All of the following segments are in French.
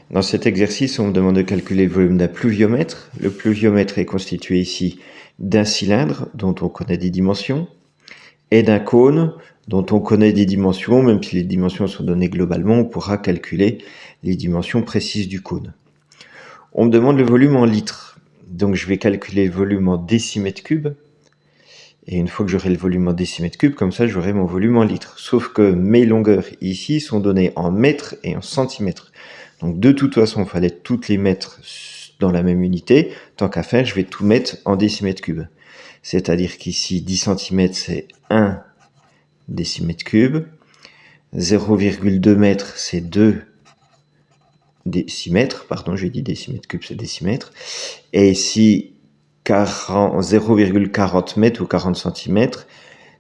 Dans cet exercice, on me demande de calculer le volume d'un pluviomètre. Le pluviomètre est constitué ici d'un cylindre dont on connaît des dimensions et d'un cône dont on connaît des dimensions. Même si les dimensions sont données globalement, on pourra calculer les dimensions précises du cône. On me demande le volume en litres. Donc je vais calculer le volume en décimètres cubes. Et une fois que j'aurai le volume en décimètres cubes, comme ça j'aurai mon volume en litres. Sauf que mes longueurs ici sont données en mètres et en centimètres. Donc de toute façon, il fallait toutes les mettre dans la même unité. Tant qu'à faire, je vais tout mettre en décimètres cubes. C'est-à-dire qu'ici, 10 cm, c'est 1 décimètre cube. 0,2 mètres, c'est 2 décimètres. Pardon, j'ai dit décimètre cube, c'est décimètre. Et ici, 0,40 mètres ou 40 cm,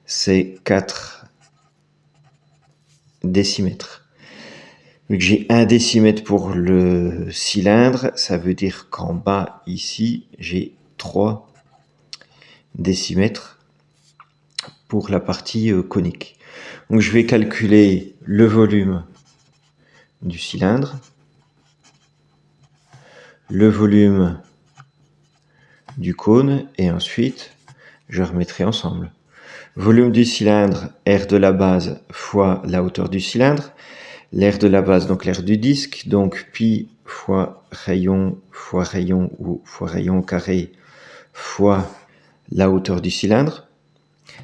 c'est 4 décimètres. Vu que j'ai 1 décimètre pour le cylindre, ça veut dire qu'en bas, ici, j'ai 3 décimètres pour la partie conique. Donc je vais calculer le volume du cylindre, le volume du cône, et ensuite je remettrai ensemble. Volume du cylindre, R de la base fois la hauteur du cylindre. L'aire de la base, donc l'aire du disque, donc pi fois rayon ou fois rayon carré fois la hauteur du cylindre,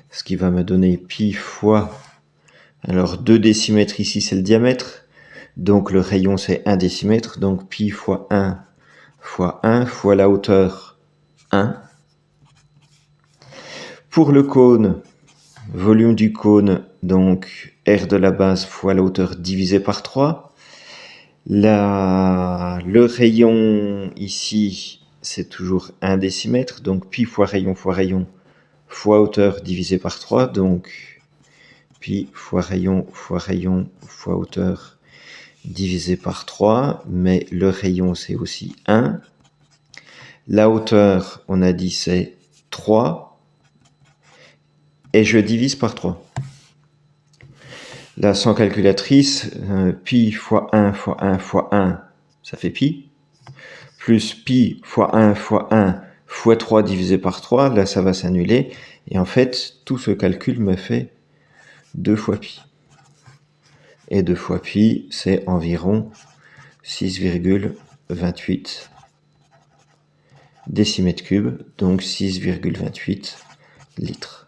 ce qui va me donner pi fois, alors 2 décimètres ici c'est le diamètre, donc le rayon c'est 1 décimètre, donc pi fois 1 fois la hauteur 1. Pour le cône, volume du cône, donc R de la base fois la hauteur divisé par 3. Le rayon ici, c'est toujours 1 décimètre, donc pi fois rayon fois hauteur divisé par 3, donc pi fois rayon fois hauteur divisé par 3, mais le rayon c'est aussi 1. La hauteur, on a dit, c'est 3, et je divise par 3. Là, sans calculatrice, pi fois 1 fois 1 fois 1, ça fait pi. Plus pi fois 1 fois 3 divisé par 3, là ça va s'annuler. Et en fait, tout ce calcul me fait 2 fois pi. Et 2 fois pi, c'est environ 6,28 décimètres cubes, donc 6,28 litres.